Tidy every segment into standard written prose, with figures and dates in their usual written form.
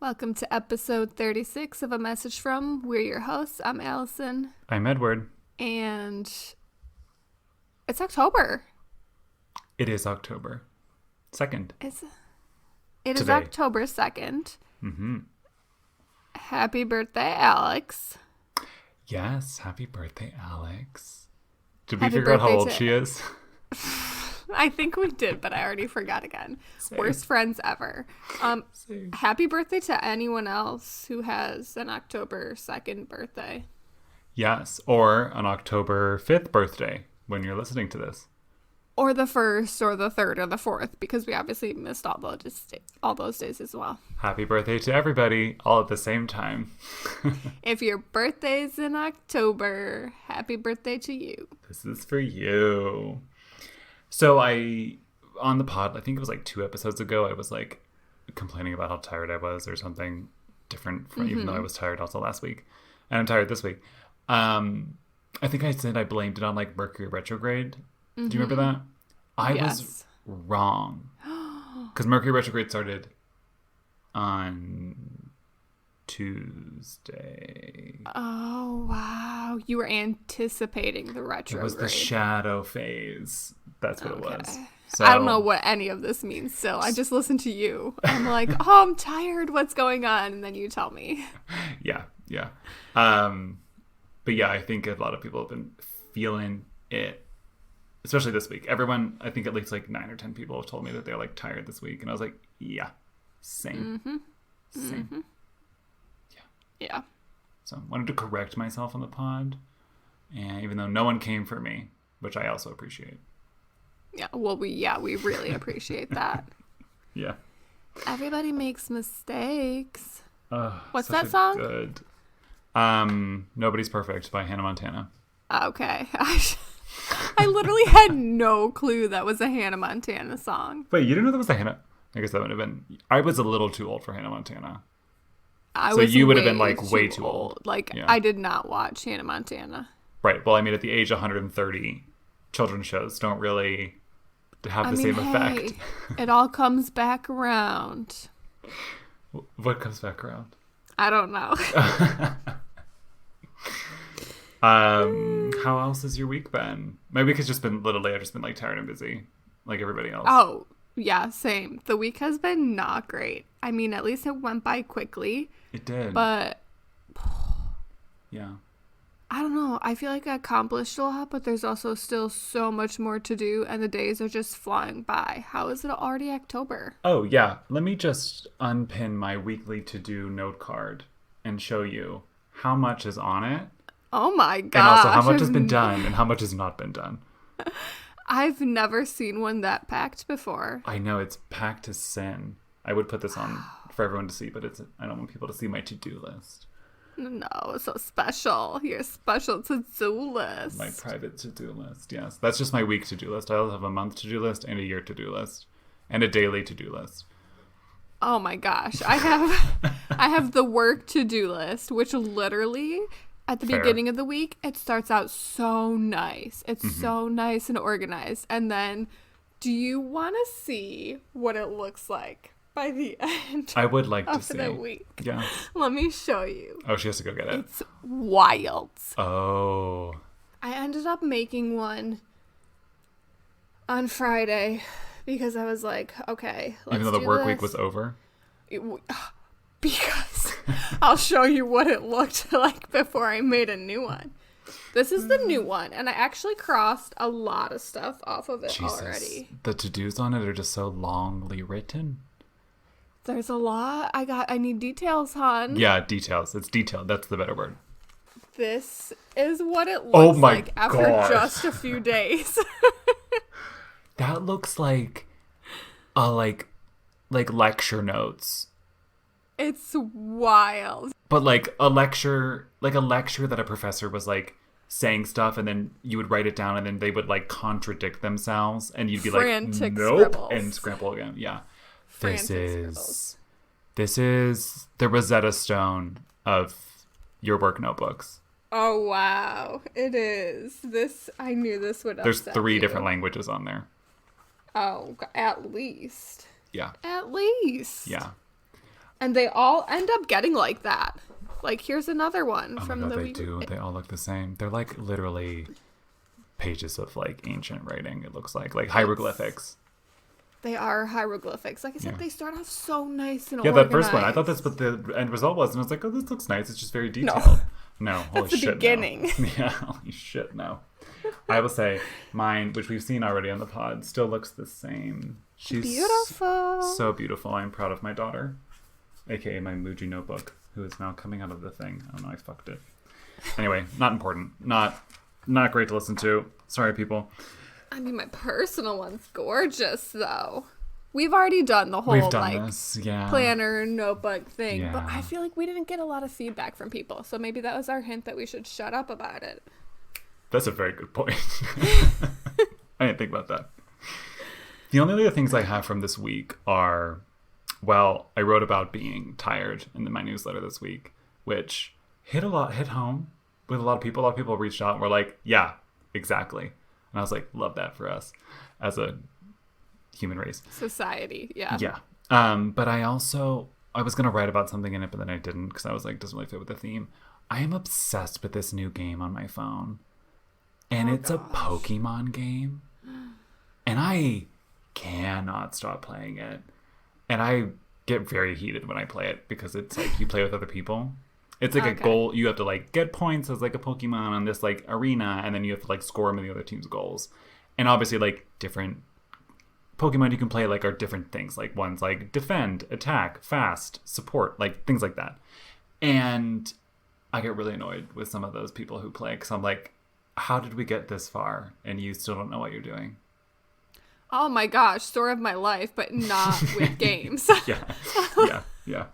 Welcome to episode 36 of A Message From. We're your hosts. I'm Alyson. I'm Edward. And it's October. It is October 2nd. It is October 2nd. Mm-hmm. Happy birthday, Alex. Yes, happy birthday, Alex. Did we Happy figure out how birthday old to- she is? I think we did, but I already forgot again. Same. Worst friends ever. Same. Happy birthday to anyone else who has an October 2nd birthday. Yes, or an October 5th birthday when you're listening to this. Or the 1st, or the 3rd, or the 4th, because we obviously missed all those days as well. Happy birthday to everybody, all at the same time. If your birthday's in October, happy birthday to you. This is for you. So on the pod, I think it was like 2 episodes ago, I was like complaining about how tired I was or something different from, even though I was tired also last week. And I'm tired this week. I think I said I blamed it on like Mercury retrograde. Do you remember that? I was wrong. Because Mercury retrograde started on Tuesday. Oh, wow. You were anticipating the retrograde. It was the shadow phase. That's what it was. So, I don't know what any of this means still. I just listened to you. I'm like, oh, I'm tired. What's going on? And then you tell me. Yeah. But yeah, I think a lot of people have been feeling it, especially this week. Everyone, I think at least like 9 or 10 people have told me that they're like tired this week. And I was like, yeah, same. Same. Yeah. So I wanted to correct myself on the pod. And even though no one came for me, which I also appreciate. Yeah. Well, we really appreciate that. Yeah. Everybody makes mistakes. What's Such that song? Good. Nobody's Perfect by Hannah Montana. Okay. I literally had no clue that was a Hannah Montana song. Wait, you didn't know that was the Hannah? I guess that would have been... I was a little too old for Hannah Montana. So you would have been like way too old. Like, Yeah. I did not watch Hannah Montana. Right. Well, I mean, at the age of 130, children's shows don't really have the same effect. It all comes back around. What comes back around? I don't know. How else has your week been? My week has just been literally, I've just been like tired and busy, like everybody else. Oh, yeah, same. The week has been not great. I mean, at least it went by quickly. It did. But yeah. I don't know. I feel like I accomplished a lot, but there's also still so much more to do, and the days are just flying by. How is it already October? Oh, yeah. Let me just unpin my weekly to-do note card and show you how much is on it. Oh my gosh. And also how much has been done and how much has not been done. I've never seen one that packed before. I know, it's packed to sin. I would put this on for everyone to see, but I don't want people to see my to-do list. No, it's so special. Your special to-do list. My private to-do list, yes. That's just my week to-do list. I also have a month to-do list and a year to-do list. And a daily to-do list. Oh my gosh. I have the work to-do list, which literally at the beginning of the week, it starts out so nice. It's so nice and organized. And then, do you want to see what it looks like by the end I would like to of see. the week? Yeah. Let me show you. Oh, she has to go get it. It's wild. Oh. I ended up making one on Friday because I was like, okay, let's Even though the do work week this. was over? Because I'll show you what it looked like before I made a new one. This is the new one, and I actually crossed a lot of stuff off of it already. The to-dos on it are just so longly written. There's a lot. I need details, hon. Yeah, details. It's detailed. That's the better word. This is what it looks my like after gosh. just a few days. That looks like like lecture notes. It's wild. But like a lecture that a professor was like saying stuff and then you would write it down and then they would like contradict themselves and you'd be Frantic like, nope, scribbles. and scramble again. Yeah. Frantic scribbles. This is the Rosetta Stone of your work notebooks. Oh, wow. It is. I knew this would There's upset 3 you. different languages on there. Oh, at least. Yeah. At least. Yeah. And they all end up getting like that. Like, here's another one from the... They do. They all look the same. They're like literally pages of like ancient writing, it looks like hieroglyphics. They are hieroglyphics. Like I said, they start off so nice and organized. That first one. I thought that's what the end result was. And I was like, oh, this looks nice. It's just very detailed. No, holy that's the shit, beginning. No. Yeah, holy shit, no. I will say mine, which we've seen already on the pod, still looks the same. She's beautiful. So beautiful. I'm proud of my daughter, aka my Muji notebook, who is now coming out of the thing. I don't know, I fucked it. Anyway, not important. Not great to listen to. Sorry, people. I mean, my personal one's gorgeous, though. We've already done the whole planner notebook thing, but I feel like we didn't get a lot of feedback from people. So maybe that was our hint that we should shut up about it. That's a very good point. I didn't think about that. The only other things I have from this week are, well, I wrote about being tired in my newsletter this week, which hit home with a lot of people. A lot of people reached out and were like, yeah, exactly. And I was like, love that for us as a human race. Society, yeah. Yeah. But I was going to write about something in it, but then I didn't because I was like, doesn't really fit with the theme. I am obsessed with this new game on my phone. And it's a Pokemon game. And I cannot stop playing it. And I get very heated when I play it because it's like you play with other people. It's like a goal. You have to like get points as like a Pokemon on this like arena, and then you have to like score them in the other team's goals. And obviously like different Pokemon you can play like are different things. Like one's like defend, attack, fast, support, like things like that. And I get really annoyed with some of those people who play because I'm like, how did we get this far and you still don't know what you're doing? Oh my gosh, story of my life, but not with games. Yeah.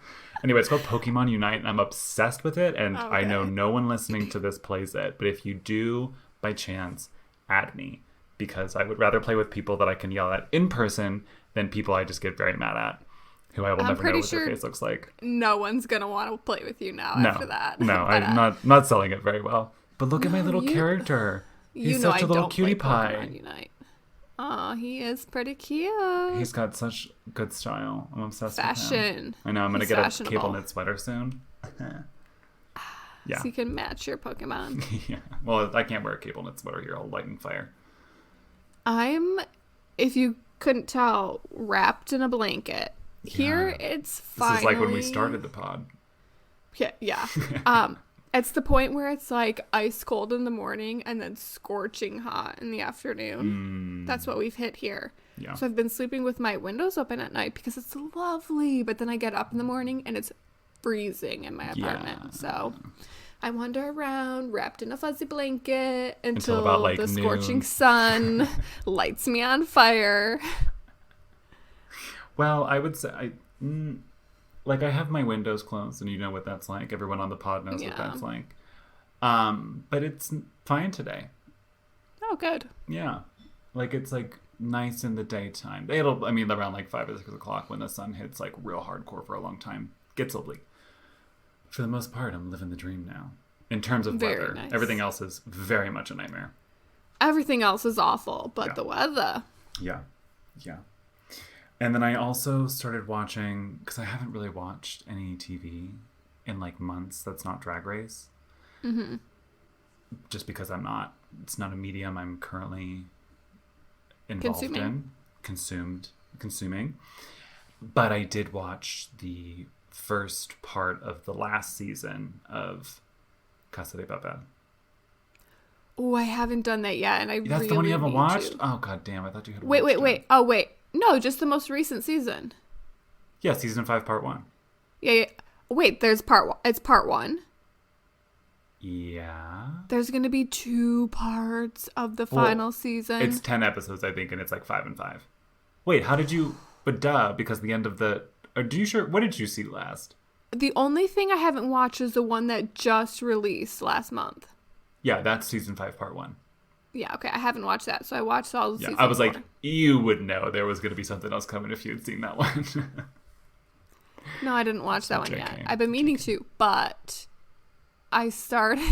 Anyway, it's called Pokemon Unite, and I'm obsessed with it, and I know no one listening to this plays it, but if you do, by chance, add me, because I would rather play with people that I can yell at in person than people I just get very mad at, who I will never know what their face looks like. No one's going to want to play with you now after that. No, I'm not selling it very well. But look at my little character. He's such a little cutie pie. Pokemon Unite. Oh, he is pretty cute. He's got such good style. I'm obsessed with him. I know. I'm going to get a cable knit sweater soon. Yeah. So you can match your Pokemon. Yeah. Well, I can't wear a cable knit sweater here. I'll light and fire. I'm, if you couldn't tell, wrapped in a blanket. Here, it's finally... This is like when we started the pod. Yeah. It's the point where it's like ice cold in the morning and then scorching hot in the afternoon. That's what we've hit here. Yeah. So I've been sleeping with my windows open at night because it's lovely. But then I get up in the morning and it's freezing in my apartment. Yeah. So I wander around wrapped in a fuzzy blanket until about, like, the scorching sun lights me on fire. Well, I would say... Like, I have my windows closed, and you know what that's like. Everyone on the pod knows what that's like. But it's fine today. Oh, good. Yeah. Like, it's, like, nice in the daytime. Around, like, 5 or 6 o'clock when the sun hits, like, real hardcore for a long time. Gets lovely. For the most part, I'm living the dream now. In terms of weather. Nice. Everything else is very much a nightmare. Everything else is awful, but the weather. Yeah. And then I also started watching, because I haven't really watched any TV in like months that's not Drag Race. Mm-hmm. Just because it's not a medium I'm currently involved in. Consuming. But I did watch the first part of the last season of Casa de Papel. Oh, I haven't done that yet, and That's really the one you haven't watched? Oh, god damn, I thought you had watched it. Wait. Oh, wait. No, just the most recent season. Yeah, season 5, part 1. Yeah. Wait, there's part 1. It's part 1? Yeah. There's going to be 2 parts of the final season. It's 10 episodes, I think, and it's like 5 and 5. Wait, how did you... But duh, because the end of the... What did you see last? The only thing I haven't watched is the one that just released last month. Yeah, that's season 5, part 1. Yeah, okay, I haven't watched that, so I watched all the season 4. I was like, you would know there was going to be something else coming if you had seen that one. No, I didn't watch that one yet. I've been meaning to, but I started...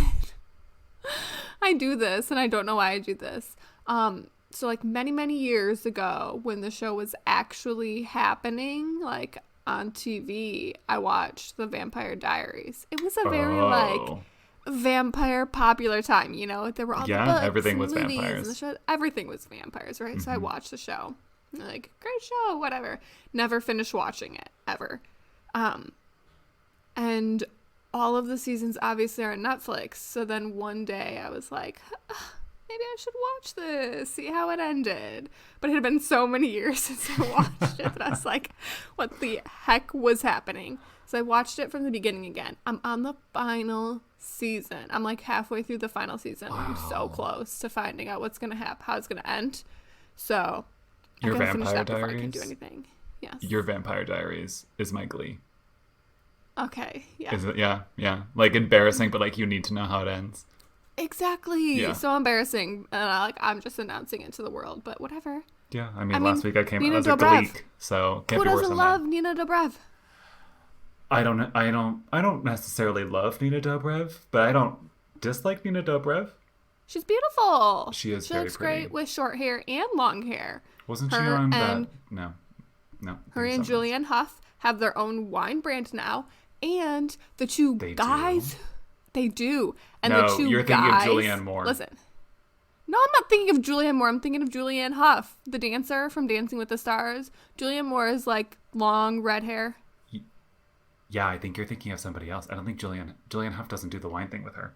I do this, and I don't know why I do this. So, like, many, many years ago, when the show was actually happening, like, on TV, I watched The Vampire Diaries. It was a very like vampire popular time, you know. There were all the books, everything was movies, vampires. and the show. Everything was vampires, right? So I watched the show. Like, great show, whatever. Never finished watching it ever. And all of the seasons obviously are on Netflix. So then one day I was like, maybe I should watch this, see how it ended. But it had been so many years since I watched it that I was like, what the heck was happening? So I watched it from the beginning again. I'm on the final season. I'm like halfway through the final season. Wow. I'm so close to finding out what's going to happen, how it's going to end. So Your I gotta Vampire finish that Diaries? before I can do anything. Yes. Your Vampire Diaries is my Glee. Okay, yeah. Is it? Yeah. Like embarrassing, but like you need to know how it ends. Exactly. Yeah. So embarrassing. And I'm just announcing it to the world, but whatever. Yeah, I mean last week I came Nina out as a Dobrev. Gleek, so can't Who be worse doesn't than love that. Nina Dobrev? I don't necessarily love Nina Dobrev, but I don't dislike Nina Dobrev. She's beautiful. She is She very looks pretty. great with short hair and long hair. Wasn't she Her on that? and- No. Her and Julianne Hough have their own wine brand now, and the two They guys, do? they do. And No, the two you're thinking of guys, Julianne Moore. Listen, no, I'm not thinking of Julianne Moore. I'm thinking of Julianne Hough, the dancer from Dancing with the Stars. Julianne Moore is like long red hair. Yeah, I think you're thinking of somebody else. I don't think Julianne Hough doesn't do the wine thing with her.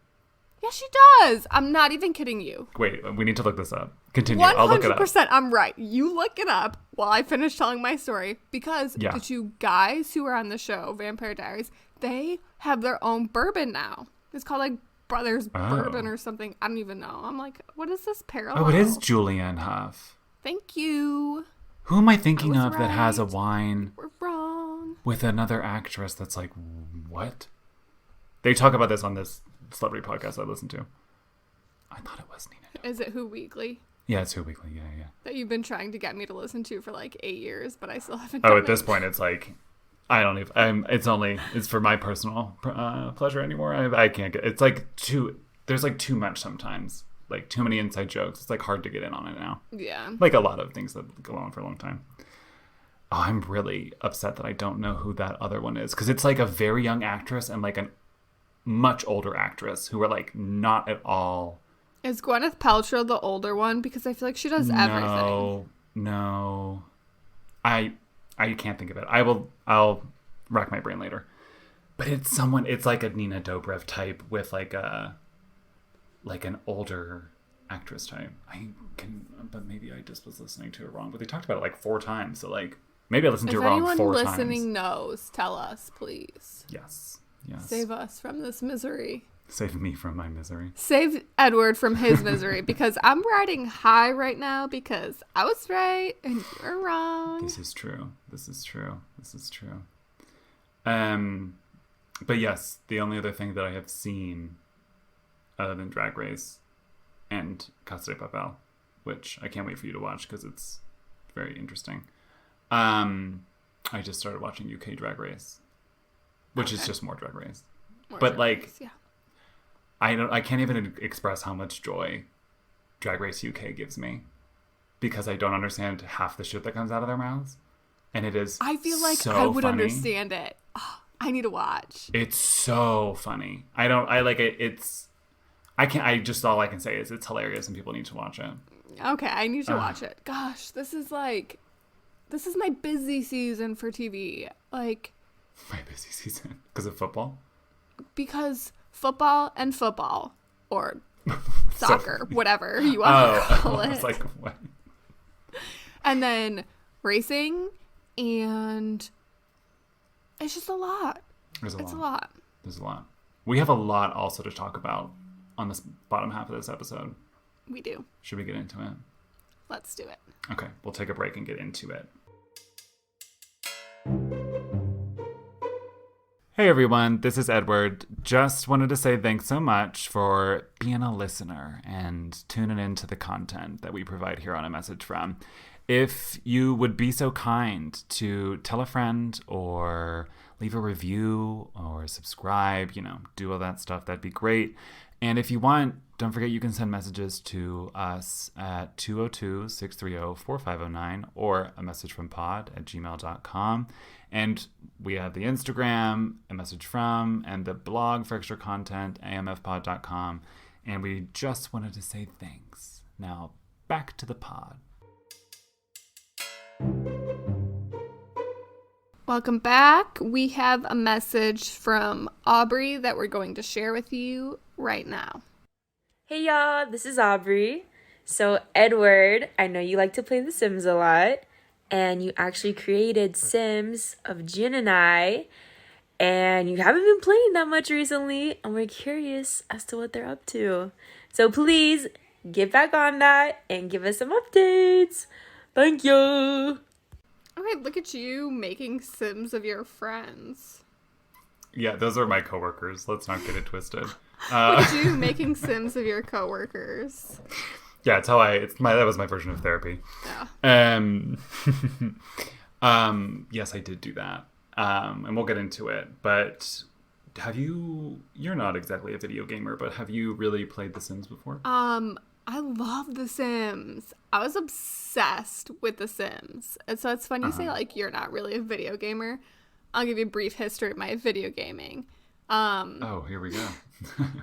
Yeah, she does. I'm not even kidding you. Wait, we need to look this up. Continue. I'll look it up. 100%, I'm right. You look it up while I finish telling my story, because the two guys who are on the show, Vampire Diaries, they have their own bourbon now. It's called like Brothers Bourbon or something. I don't even know. I'm like, what is this parallel? Oh, it is Julianne Hough. Thank you. Who am I thinking I of was that has a right. wine We're wrong. with another actress that's like, what? They talk about this on this celebrity podcast I listen to. I thought it was Nina Dobrev. Is it Who Weekly? Yeah, it's Who Weekly. Yeah. That you've been trying to get me to listen to for like 8 years, but I still haven't Oh, done at this it. point, it's like, I don't even. It's for my personal pleasure anymore. I can't get. It's like there's like too much sometimes. Like too many inside jokes. It's like hard to get in on it now. Yeah. Like a lot of things that go on for a long time. Oh, I'm really upset that I don't know who that other one is, because it's like a very young actress and like a much older actress who are like not at all. Is Gwyneth Paltrow the older one? Because I feel like she does everything. No. I can't think of it. I'll rack my brain later. But it's like a Nina Dobrev type with like an older actress type. But maybe I just was listening to it wrong. But they talked about it like 4 times. So like maybe I listened to it wrong 4 times. If anyone listening knows, tell us, please. Yes. Save us from this misery. Save me from my misery. Save Edward from his misery, because I'm riding high right now because I was right and you were wrong. This is true. But yes, the only other thing that I have seen other than Drag Race and Casa de Papel, which I can't wait for you to watch because it's very interesting. I just started watching UK Drag Race, which is just more Drag Race. But like, Race, yeah. I can't even express how much joy Drag Race UK gives me, because I don't understand half the shit that comes out of their mouths, and it is. I feel like so I would funny. understand it. Oh, I need to watch. It's so funny. I like it. All I can say is it's hilarious and people need to watch it. Okay, I need to watch it. Gosh, this is my busy season for TV. Like, My busy season because of football. Because football, or soccer, whatever you want to call it. It's like what? And then racing, and it's just a lot. It's a lot. There's a lot. We have a lot also to talk about on this bottom half of this episode. We do. Should we get into it? Let's do it. Okay, we'll take a break and get into it. Hey everyone, this is Edward. Just wanted to say thanks so much for being a listener and tuning into the content that we provide here on A Message From. If you would be so kind to tell a friend or leave a review or subscribe, do all that stuff, that'd be great. And if you want don't forget you can send messages to us at 202-630-4509 or a message from pod@gmail.com. And we have the Instagram, a message from, and the blog for extra content, amfpod.com. And we just wanted to say thanks. Now, back to the pod. Welcome back. We have a message from Aubree that we're going to share with you right now. Hey y'all, this is Aubree. So Edward, I know you like to play The Sims a lot, and you actually created Sims of Jin and I, and you haven't been playing that much recently, and we're curious as to what they're up to. So please get back on that and give us some updates. Thank you. Okay, look at you making Sims of your friends. Yeah, those are my coworkers. Let's not get it twisted. Look at you making Sims of your coworkers. Yeah, that was my version of therapy. Yeah. Yes, I did do that. And we'll get into it. But you're not exactly a video gamer, but have you really played The Sims before? I love The Sims. I was obsessed with The Sims. And so it's funny you say, like, you're not really a video gamer. I'll give you a brief history of my video gaming. Here we go.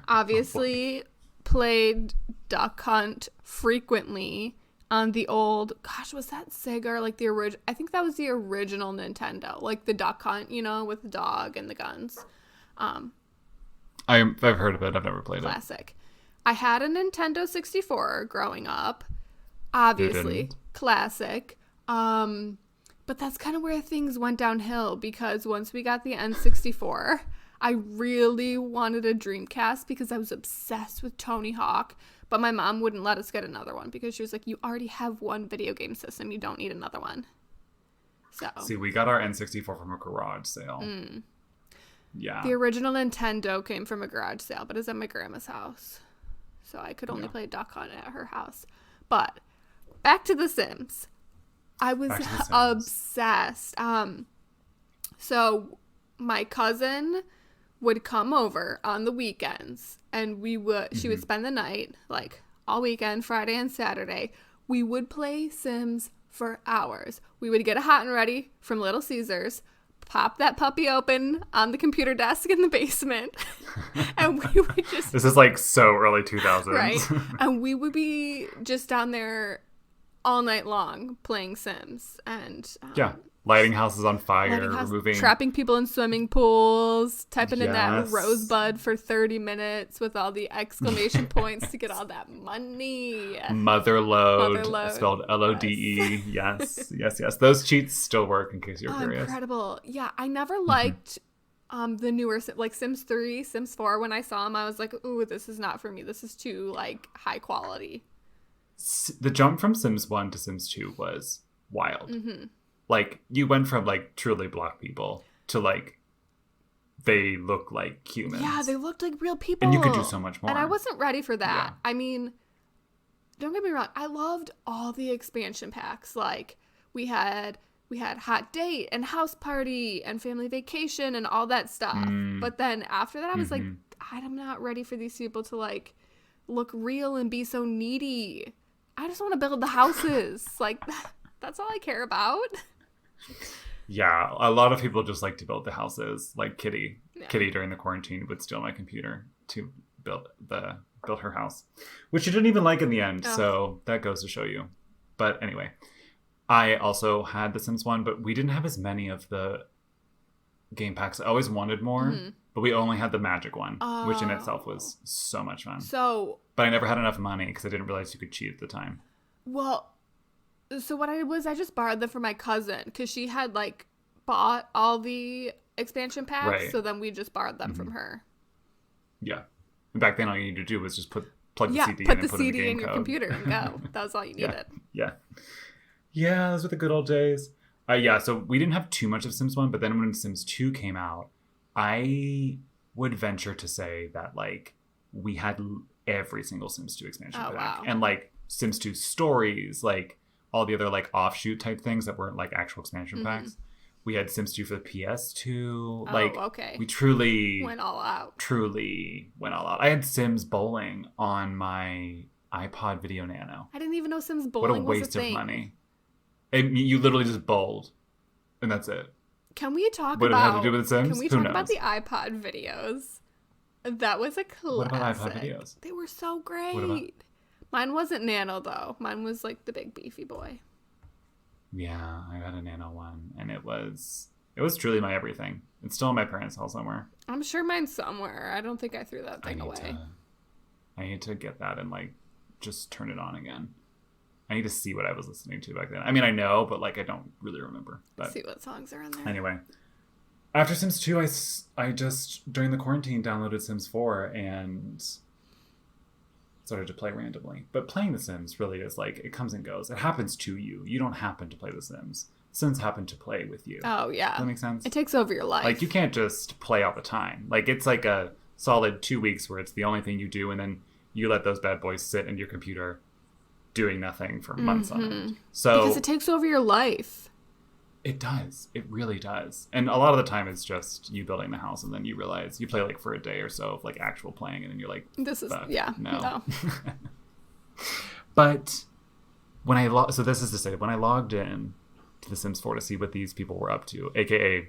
Obviously, played Duck Hunt frequently on the old, was that Sega or like the original? I think that was the original Nintendo, like the Duck Hunt, with the dog and the guns. I've heard of it. I've never played Classic. I had a Nintendo 64 growing up. Obviously, classic. But that's kind of where things went downhill because once we got the N64, I really wanted a Dreamcast because I was obsessed with Tony Hawk. But my mom wouldn't let us get another one because she was like, you already have one video game system. You don't need another one. So See, we got our N64 from a garage sale. Yeah. The original Nintendo came from a garage sale, but it's at my grandma's house. So I could only play Duck Hunt at her house. But back to The Sims. I was obsessed. So my cousin would come over on the weekends and she would spend the night, like all weekend, Friday and Saturday. We would play Sims for hours. We would get a hot and ready from Little Caesars, pop that puppy open on the computer desk in the basement, and we would just... This is like so early 2000s. Right. And we would be just down there all night long playing Sims and... lighting houses on fire, trapping people in swimming pools, typing in that rosebud for 30 minutes with all the exclamation points to get all that money. Motherlode, spelled L-O-D-E. Yes. Those cheats still work in case you're curious. Incredible. Yeah, I never liked the newer, like Sims 3, Sims 4. When I saw them, I was like, ooh, this is not for me. This is too, like, high quality. The jump from Sims 1 to Sims 2 was wild. Like, you went from, like, truly black people to, like, they look like humans. Yeah, they looked like real people. And you could do so much more. And I wasn't ready for that. Yeah. I mean, don't get me wrong. I loved all the expansion packs. Like, we had Hot Date and House Party and Family Vacation and all that stuff. But then after that, I was like, I'm not ready for these people to, like, look real and be so needy. I just want to build the houses. Like, that's all I care about. Yeah, a lot of people just like to build the houses. Like Kitty. Yeah. Kitty during the quarantine would steal my computer to build her house, which she didn't even like in the end. Oh. So that goes to show you. But anyway, I also had The Sims 1, but we didn't have as many of the game packs. I always wanted more, but we only had the magic one, which in itself was so much fun. But I never had enough money because I didn't realize you could cheat at the time. Well, so what I did was I just borrowed them from my cousin because she had, like, bought all the expansion packs. Right. So then we just borrowed them from her. Yeah. And back then all you needed to do was just plug the CD in and put the CD in your computer and go. That was all you needed. Yeah, those were the good old days. So we didn't have too much of Sims 1, but then when Sims 2 came out, I would venture to say that, like, we had every single Sims 2 expansion pack. Wow. And, like, Sims 2 stories, like, all the other, like, offshoot type things that weren't, like, actual expansion packs. We had Sims 2 for the PS2. Oh, okay. We truly went all out. Truly went all out. I had Sims Bowling on my iPod Video Nano. I didn't even know Sims Bowling was a thing. What a waste of money. You literally just bowled, and that's it. Can we talk what about... What it had to do with The Sims? Can we talk about the iPod videos? That was a classic. What about iPod videos? They were so great. What about... Mine wasn't Nano, though. Mine was like the big beefy boy. Yeah, I got a Nano one, and it was truly my everything. It's still in my parents' house somewhere. I'm sure mine's somewhere. I don't think I threw that thing away. I need to get that and like just turn it on again. I need to see what I was listening to back then. I mean, I know, but like I don't really remember. But see what songs are in there. Anyway, after Sims 2, I just during the quarantine downloaded Sims 4 and started to play randomly. But playing The Sims really is like, it comes and goes. It happens to you. You don't happen to play The Sims. Sims happen to play with you. Oh, yeah. Does that make sense? It takes over your life. Like, you can't just play all the time. Like, it's like a solid 2 weeks where it's the only thing you do, and then you let those bad boys sit in your computer doing nothing for months on end. So because it takes over your life. It does. It really does. And a lot of the time it's just you building the house and then you realize you play like for a day or so of like actual playing and then you're like, this is, no. But when so this is to say, when I logged in to The Sims 4 to see what these people were up to, aka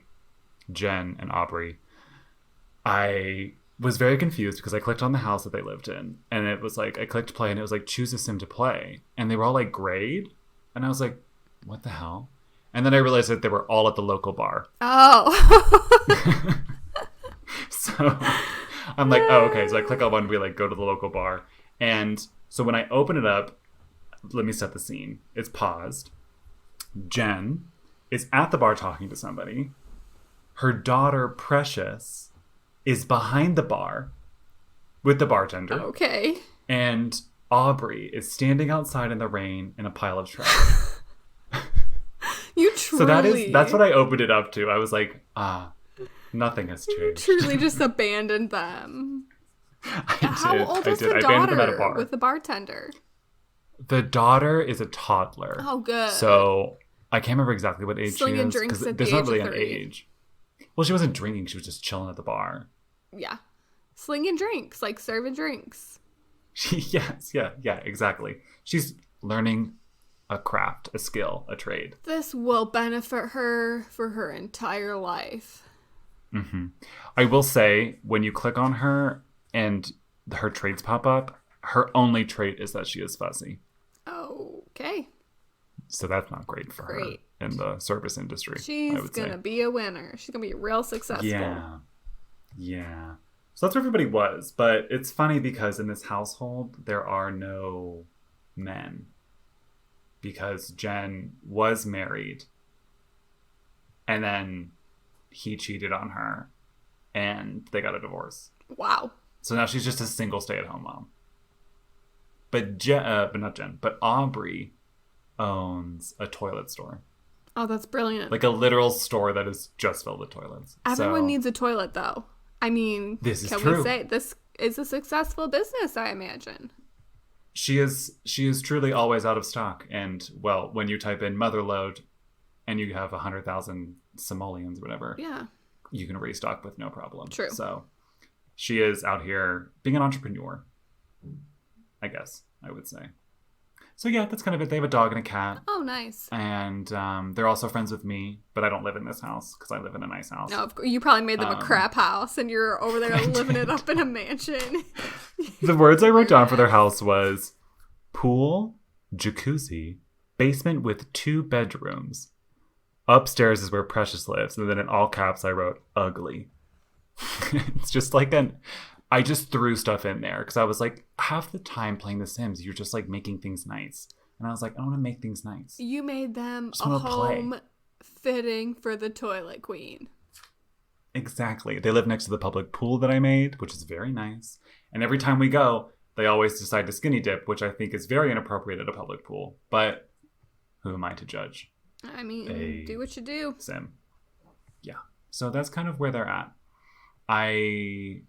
Jen and Aubree, I was very confused because I clicked on the house that they lived in and it was like, I clicked play and it was like, choose a sim to play. And they were all like grayed. And I was like, what the hell? And then I realized that they were all at the local bar. Oh. So I'm like, oh, okay. So I click on one, we like go to the local bar. And so when I open it up, let me set the scene. It's paused. Jen is at the bar talking to somebody. Her daughter, Precious, is behind the bar with the bartender. Okay. And Aubree is standing outside in the rain in a pile of trash. You truly... So that's what I opened it up to. I was like, nothing has changed. You truly just abandoned them. How old is the I abandoned them at a bar. With the bartender? The daughter is a toddler. Oh, good. So I can't remember exactly what age Slinging she is. drinks at there's the not really age of 30. an age. Well, she wasn't drinking. She was just chilling at the bar. Yeah. Slinging drinks, like serving drinks. Yes, yeah, exactly. She's learning a craft, a skill, a trade. This will benefit her for her entire life. Mm-hmm. I will say, when you click on her and her traits pop up, her only trait is that she is fussy. Okay. So that's not great for her in the service industry. She's going to be a winner. She's going to be real successful. Yeah. So that's where everybody was. But it's funny because in this household, there are no men. Because Jen was married. And then he cheated on her. And they got a divorce. Wow. So now she's just a single stay-at-home mom. But but Aubree owns a toilet store. Oh, that's brilliant. Like a literal store that is just filled with toilets. Everyone needs a toilet, though. I mean, this is can true. We say this is a successful business, I imagine. She is truly always out of stock. And, well, when you type in motherload and you have 100,000 simoleons or whatever, you can restock with no problem. True. So she is out here being an entrepreneur, I guess I would say. So yeah, that's kind of it. They have a dog and a cat. Oh, nice. And they're also friends with me, but I don't live in this house because I live in a nice house. No, of course, you probably made them a crap house and you're over there living it up in a mansion. The words I wrote down for their house was pool, jacuzzi, basement with 2 bedrooms. Upstairs is where Precious lives. And then in all caps, I wrote ugly. It's just like I just threw stuff in there because I was like, half the time playing The Sims, you're just like making things nice. And I was like, I want to make things nice. You made them a home fitting for the toilet queen. Exactly. They live next to the public pool that I made, which is very nice. And every time we go, they always decide to skinny dip, which I think is very inappropriate at a public pool. But who am I to judge? I mean, do what you do. Sim. Yeah. So that's kind of where they're at. I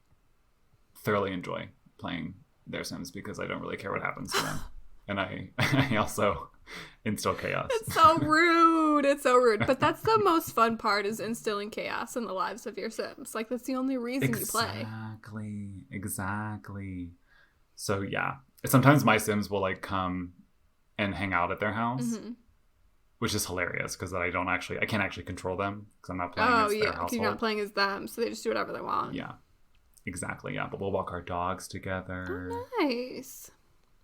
thoroughly enjoy playing their Sims because I don't really care what happens to them. And I also Instill chaos. It's so rude. It's so rude. But that's the most fun part, is instilling chaos in the lives of your Sims. Like, that's the only reason you play. Exactly. So, yeah. Sometimes my Sims will, like, come and hang out at their house, which is hilarious because I can't actually control them because I'm not playing as their household. You're not playing as them, so they just do whatever they want. Yeah. Exactly, yeah. But we'll walk our dogs together. Oh, nice.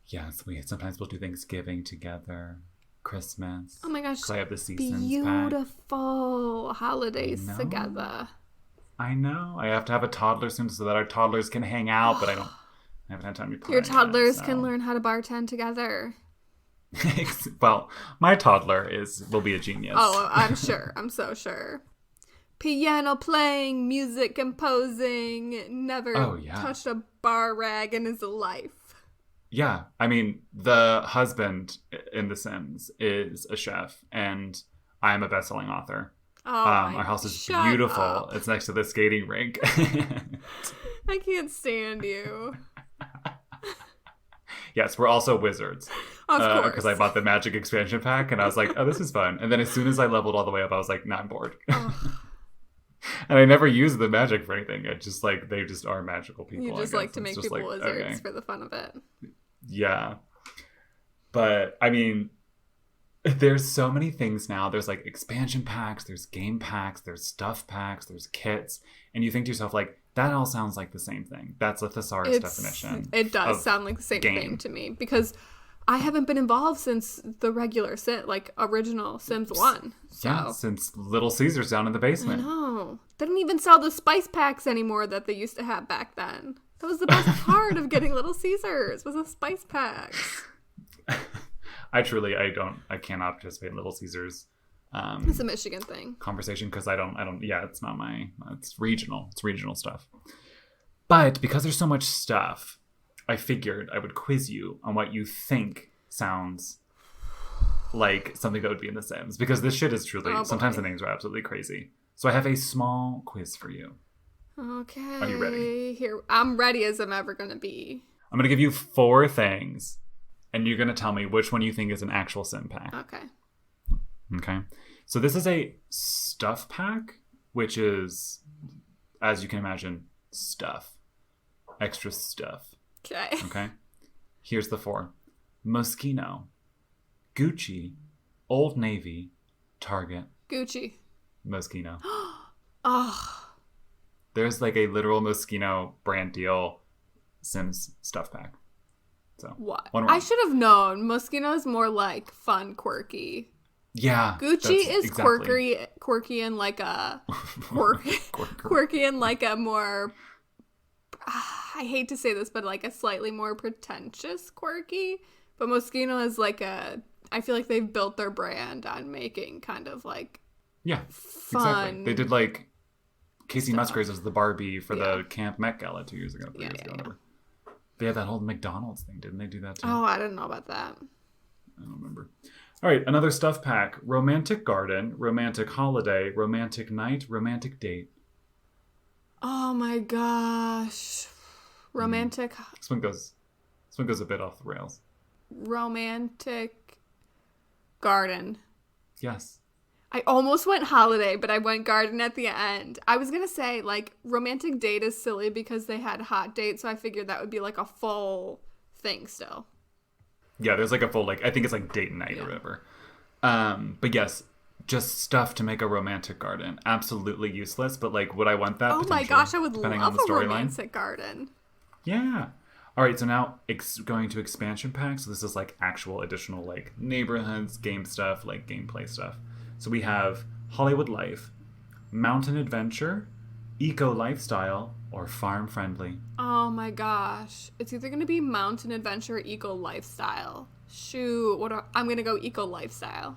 Yes, sometimes we'll do Thanksgiving together, Christmas. Oh my gosh, I have the seasons beautiful pack. Holidays together. I know. I have to have a toddler soon so that our toddlers can hang out, but I haven't had time to play. Your toddlers can learn how to bartend together. Well, my toddler will be a genius. Oh, I'm sure. I'm so sure. Piano playing, music composing, never touched a bar rag in his life. Yeah, I mean, the husband in The Sims is a chef, and I'm a best-selling author. Oh, our house is beautiful. Up. It's next to the skating rink. I can't stand you. Yes, we're also wizards. Of course. Because I bought the magic expansion pack, and I was like, oh, this is fun. And then as soon as I leveled all the way up, I was like, nah, I'm bored. And I never use the magic for anything. It's just like, they just are magical people. You just like to make people wizards for the fun of it. Yeah. But, I mean, there's so many things now. There's, like, expansion packs, there's game packs, there's stuff packs, there's kits. And you think to yourself, like, that all sounds like the same thing. That's a thesaurus definition. It does sound like the same thing to me. Because I haven't been involved since the regular original Sims 1. So. Yeah, since Little Caesars down in the basement. I know. They don't even sell the spice packs anymore that they used to have back then. That was the best part of getting Little Caesars, was the spice packs. I cannot participate in Little Caesars. It's a Michigan thing. Conversation, because it's not it's regional. It's regional stuff. But because there's so much stuff, I figured I would quiz you on what you think sounds like something that would be in The Sims. Because this shit is truly, sometimes the names are absolutely crazy. So I have a small quiz for you. Okay. Are you ready? Here, I'm ready as I'm ever going to be. I'm going to give you 4 things, and you're going to tell me which one you think is an actual Sim pack. Okay. So this is a stuff pack, which is, as you can imagine, stuff. Extra stuff. Okay. Here's the 4. Moschino, Gucci, Old Navy, Target. Gucci. Moschino. Oh. There's like a literal Moschino brand deal Sims stuff pack. So what? I should have known. Moschino is more like fun, quirky. Yeah. Gucci is quirky and like a quirky and like a more. I hate to say this, but like a slightly more pretentious quirky. But Moschino is like I feel like they've built their brand on making kind of like. Yeah. Fun. Exactly. They did like. Casey Musgraves was the Barbie for the Camp Met Gala 2 years ago. 3 years ago, whatever. They had that whole McDonald's thing. Didn't they do that too? Oh, I didn't know about that. I don't remember. All right, another stuff pack. Romantic garden, romantic holiday, romantic night, romantic date. Oh my gosh. Romantic. This one goes a bit off the rails. Romantic garden. Yes. I almost went holiday, but I went garden at the end. I was going to say, like, romantic date is silly because they had hot date, so I figured that would be, like, a full thing still. Yeah, there's, like, a full, like, I think it's, like, date night or whatever. But, yes, just stuff to make a romantic garden. Absolutely useless, but, like, would I want that? Oh, my gosh, I would love a romantic garden. Yeah. All right, so now going to expansion packs. So this is, like, actual additional, like, neighborhoods, game stuff, like, gameplay stuff. So we have Hollywood Life, Mountain Adventure, Eco Lifestyle, or Farm Friendly. Oh my gosh. It's either going to be Mountain Adventure or Eco Lifestyle. Shoot, I'm going to go Eco Lifestyle.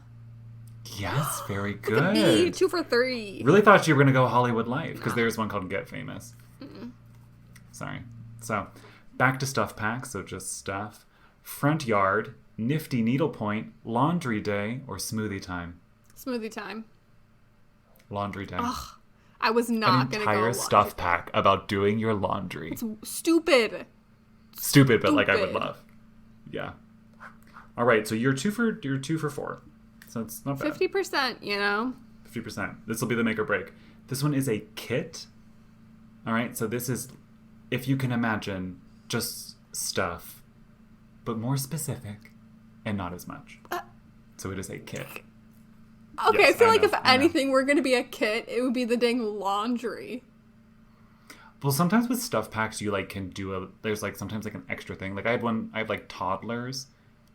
Yes, very good. Look at me, 2 for 3. Really thought you were going to go Hollywood Life, because there's one called Get Famous. Mm-mm. Sorry. So, back to stuff packs, so just stuff. Front yard, nifty needlepoint, laundry day, or smoothie time. Smoothie time. Laundry day. Ugh, I was not going to go entire stuff pack about doing your laundry. It's stupid. Stupid, but like I would love. Yeah. All right, so you're two for 4. So it's not bad. 50%, you know? 50%. This will be the make or break. This one is a kit. All right, so this is, if you can imagine, just stuff, but more specific and not as much. So it is a kit. Okay, Yes, I feel like know, if anything were going to be a kit, it would be the dang laundry. Well, sometimes with stuff packs, you like can do there's like sometimes like an extra thing. Like I have like toddlers,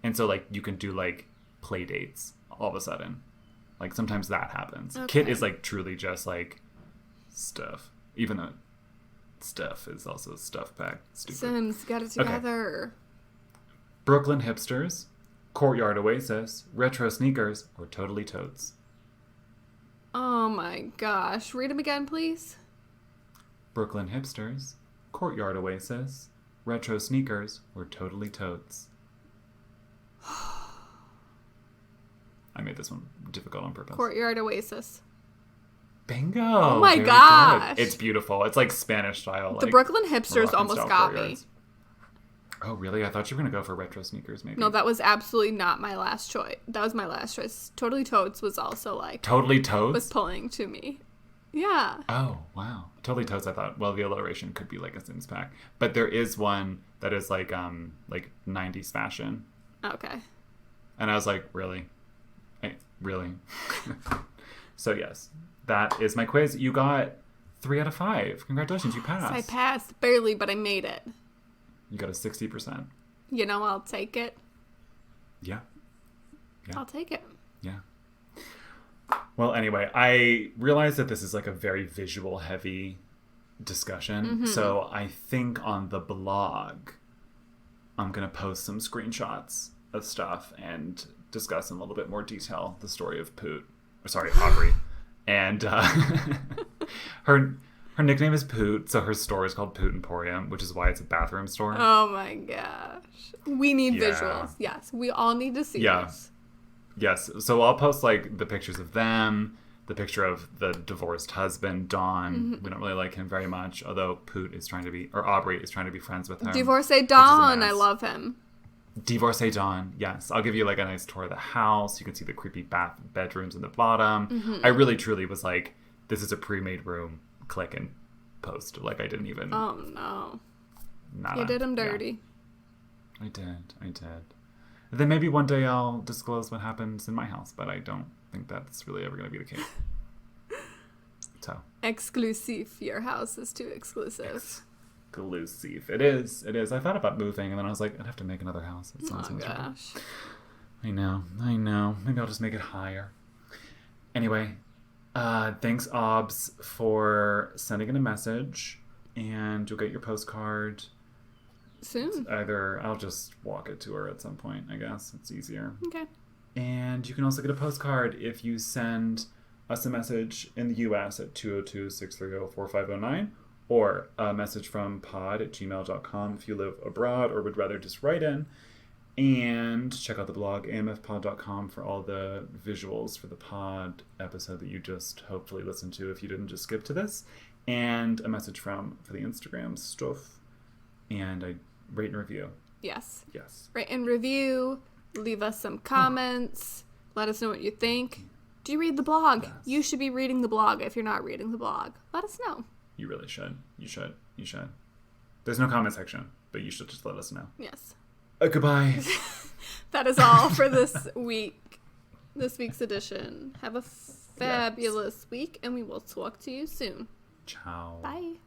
and so like you can do like play dates all of a sudden. Like sometimes that happens. Okay. Kit is like truly just like stuff, even though stuff is also stuff pack. Stupid. Sims, get it together. Okay. Brooklyn hipsters, courtyard oasis, retro sneakers, or totally totes. Oh my gosh. Read them again, please. Brooklyn hipsters, courtyard oasis, retro sneakers, or totally totes. I made this one difficult on purpose. Courtyard oasis. Bingo! Oh my gosh! Good. It's beautiful. It's like Spanish style. The Brooklyn hipsters almost got me. Oh, really? I thought you were going to go for retro sneakers, maybe. No, that was absolutely not my last choice. That was my last choice. Totally Totes was also like... Totally Totes? Was pulling to me. Yeah. Oh, wow. Totally Totes, I thought, well, the alliteration could be like a Sims pack. But there is one that is like 90s fashion. Okay. And I was like, really? Really? So, yes. That is my quiz. You got 3 out of 5. Congratulations, you passed. I passed. Barely, but I made it. You got a 60%. You know, I'll take it. Yeah. I'll take it. Yeah. Well, anyway, I realize that this is like a very visual heavy discussion. Mm-hmm. So I think on the blog, I'm going to post some screenshots of stuff and discuss in a little bit more detail the story of Aubree. And her nickname is Poot, so her store is called Poot Emporium, which is why it's a bathroom store. Oh my gosh. We need visuals. Yes, we all need to see this. Yes, so I'll post like the pictures of them, the picture of the divorced husband, Dawn. Mm-hmm. We don't really like him very much, although Aubree is trying to be friends with him. Divorcee Dawn, I love him. Divorcee Dawn, yes. I'll give you like a nice tour of the house. You can see the creepy bedrooms in the bottom. Mm-hmm. I really truly was like, this is a pre-made room. Click and post. Like I didn't even. Oh no! Nada. You did him dirty. Yeah. I did. And then maybe one day I'll disclose what happens in my house, but I don't think that's really ever going to be the case. So. Exclusive. Your house is too exclusive. Exclusive. It is. I thought about moving, and then I was like, I'd have to make another house. It sounds miserable. Gosh. I know. Maybe I'll just make it higher. Anyway. Thanks, Obs, for sending in a message, and you'll get your postcard soon. I'll just walk it to her at some point, I guess. It's easier. Okay. And you can also get a postcard if you send us a message in the U.S. at 202-630-4509, or a message from pod@gmail.com if you live abroad or would rather just write in. And check out the blog, amfpod.com, for all the visuals for the pod episode that you just hopefully listened to if you didn't just skip to this. And a message for the Instagram stuff. And a rate and review. Yes. Yes. Rate and review. Leave us some comments. Let us know what you think. Do you read the blog? Yes. You should be reading the blog if you're not reading the blog. Let us know. You really should. You should. There's no comment section, but you should just let us know. Yes. Goodbye. That is all for this week's edition. Have a fabulous week, and we will talk to you soon. Ciao. Bye.